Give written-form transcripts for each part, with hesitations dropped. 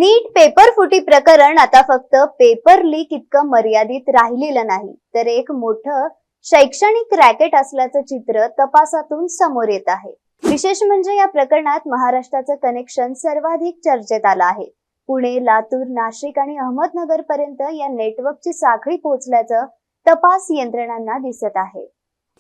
नीट paper फुटी प्रकरण आता फक्त पेपर लीक इतकं मर्यादित राहिलेलं नाही, तर एक मोठं शैक्षणिक रॅकेट असल्याचं चित्र तपासातून समोर येत आहे. विशेष म्हणजे या प्रकरणात महाराष्ट्राचं कनेक्शन सर्वाधिक चर्चेत आलं आहे. पुणे, लातूर, नाशिक आणि अहमदनगर पर्यंत या नेटवर्कची साखळी पोहोचल्याचं तपास यंत्रणांना दिसत आहे.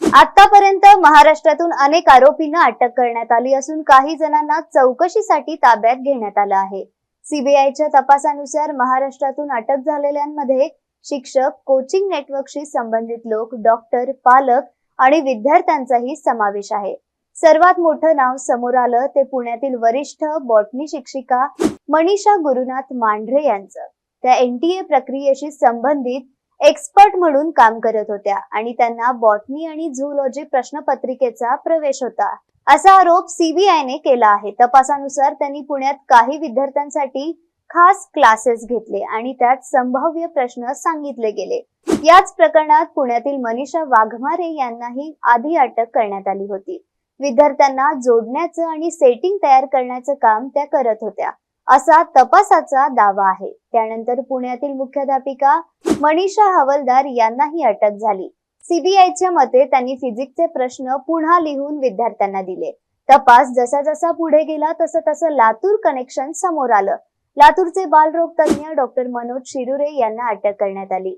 आतापर्यंत महाराष्ट्रातून अनेक आरोपींना अटक करण्यात आली असून काही जणांना चौकशीसाठी ताब्यात घेण्यात आलं आहे. सीबीआयच्या तपासानुसार महाराष्ट्रातून अटक झालेल्यांमध्ये शिक्षक, कोचिंग नेटवर्कशी संबंधित लोक, डॉक्टर, पालक आणि विद्यार्थ्यांचाही समावेश आहे. सर्वात मोठं नाव समोर आलं ते पुण्यातील वरिष्ठ बॉटनी शिक्षिका मनीषा गुरुनाथ मांढरे यांचं. त्या एनटीए प्रक्रियेशी संबंधित एक्सपर्ट म्हणून काम करत होत्या आणि त्यांना बॉटनी आणि झूलॉजी प्रश्नपत्रिकेचा प्रवेश होता, असा आरोप सीबीआयने केला आहे. तपासानुसार त्यांनी पुण्यात काही विद्यार्थ्यांसाठी खास क्लासेस घेतले आणि त्यात संभाव्य प्रश्न सांगितले गेले. याच प्रकरणात पुण्यातील मनीषा वाघमारे यांनाही आधी अटक करण्यात आली होती. विद्यार्थ्यांना जोडण्याचं आणि सेटिंग तयार करण्याचं काम त्या करत होत्या, असा तपासाचा दावा आहे. त्यानंतर पुण्यातील मुख्याध्यापिका मनीषा हवलदार यांनाही अटक झाली. सीबीआयच्या मते त्यांनी फिजिक्सचे प्रश्न पुन्हा लिहून विद्यार्थ्यांना दिले. तपास जसा जसा पुढे गेला तसं लातूर कनेक्शन समोर आलं. लातूरचे बालरोग तज्ञ डॉक्टर मनोज शिरुरे यांना अटक करण्यात आली.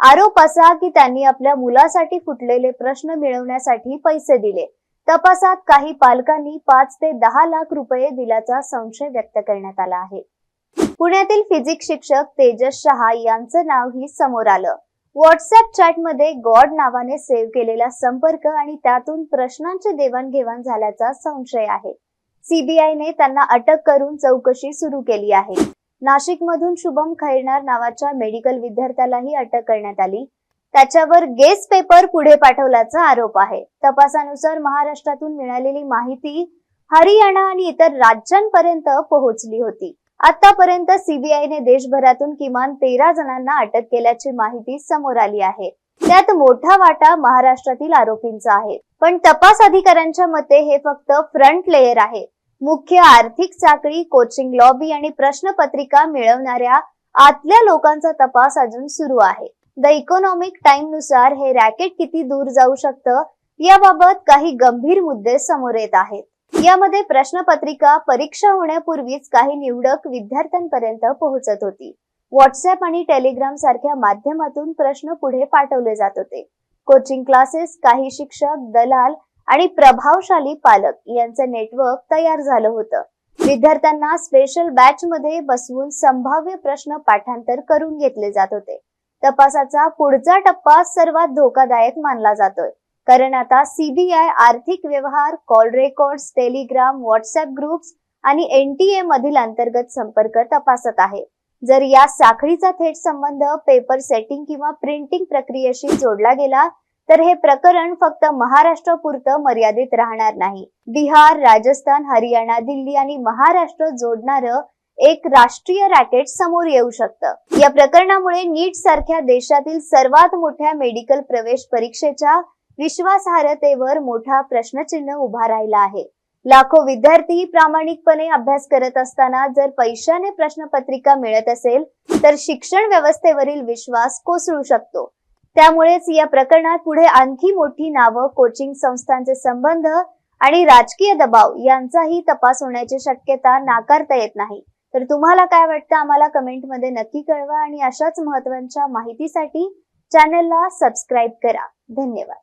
आरोप असा की त्यांनी आपल्या मुलासाठी फुटलेले प्रश्न मिळवण्यासाठी पैसे दिले. तपासात काही पालकांनी 5 ते 10 लाख रुपये दिल्याचा संशय व्यक्त करण्यात आला आहे. पुण्यातील फिजिक्स शिक्षक तेजस शहा यांचं नावही समोर आलं. व्हॉट्सअप चॅटमध्ये गॉड नावाने सेव्ह केलेला संपर्क आणि त्यातून प्रश्नांची देवाणघेवाण झाल्याचा संशय आहे. सीबीआयने त्यांना अटक करून चौकशी सुरू केली आहे. नाशिकमधून शुभम खैरनार नावाच्या मेडिकल विद्यार्थ्यालाही अटक करण्यात आली. त्याच्यावर गेस पेपर पुढे पाठवल्याचा आरोप आहे. तपासानुसार महाराष्ट्रातून मिळालेली माहिती हरियाणा आणि इतर राज्यांपर्यंत पोहोचली होती. आतापर्यंत सीबीआयने देशभरातून किमान 13 जणांना अटक केल्याची माहिती समोर आली आहे. त्यात मोठा वाटा महाराष्ट्रातील आरोपींचा आहे. पण तपास अधिकाऱ्यांच्या मते हे फक्त फ्रंट लेयर आहे. मुख्य आर्थिक साखळी, कोचिंग लॉबी आणि प्रश्नपत्रिका मिळवणाऱ्या आतल्या लोकांचा तपास अजून सुरू आहे. द इकॉनॉमिक टाइम नुसार हे रॅकेट किती दूर जाऊ शकतं याबाबत काही गंभीर मुद्दे समोर येत आहेत. यामध्ये प्रश्नपत्रिका परीक्षा होण्यापूर्वीच काही निवडक विद्यार्थ्यांपर्यंत पोहोचत होती. व्हॉट्सअप आणि टेलिग्राम सारख्या माध्यमातून प्रश्न पुढे पाठवले जात होते. कोचिंग क्लासेस, काही शिक्षक, दलाल आणि प्रभावशाली पालक यांचं नेटवर्क तयार झालं होतं. विद्यार्थ्यांना स्पेशल बॅच मध्ये बसवून संभाव्य प्रश्न पाठांतर करून घेतले जात होते. तपासाचा पुढचा टप्पा सर्वात धोकादायक मानला जातोय, कारण आता सीबीआय आर्थिक व्यवहार, call records, Telegram, WhatsApp groups आणि एनटीए मधील अंतर्गत संपर्क तपासत आहे. जर या साखळीचा थेट संबंध पेपर सेटिंग किंवा प्रिंटिंग प्रक्रियेशी जोडला गेला तर हे प्रकरण फक्त महाराष्ट्रापुरतं मर्यादित राहणार नाही. बिहार, राजस्थान, हरियाणा, दिल्ली आणि महाराष्ट्र जोडणारं एक राष्ट्रीय रॅकेट समोर येऊ शकतं. या प्रकरणामुळे नीट सारख्या देशातील सर्वात मोठ्या मेडिकल प्रवेश परीक्षेच्या विश्वासार्हतेवर मोठा प्रश्नचिन्ह उभा राहिला आहे. लाखो विद्यार्थी प्रामाणिकपणे अभ्यास करत असताना जर पैशाने प्रश्नपत्रिका मिळत असेल तर शिक्षण व्यवस्थेवरील विश्वास कोसळू शकतो. त्यामुळेच या प्रकरणात पुढे आणखी मोठी नावं, कोचिंग संस्थांचे संबंध आणि राजकीय दबाव यांचाही तपास होण्याची शक्यता नाकारता येत नाही. तर तुम्हाला काय वाटतं आम्हाला कमेंटमध्ये नक्की कळवा आणि अशाच महत्त्वाच्या माहितीसाठी चॅनलला सबस्क्राईब करा. धन्यवाद.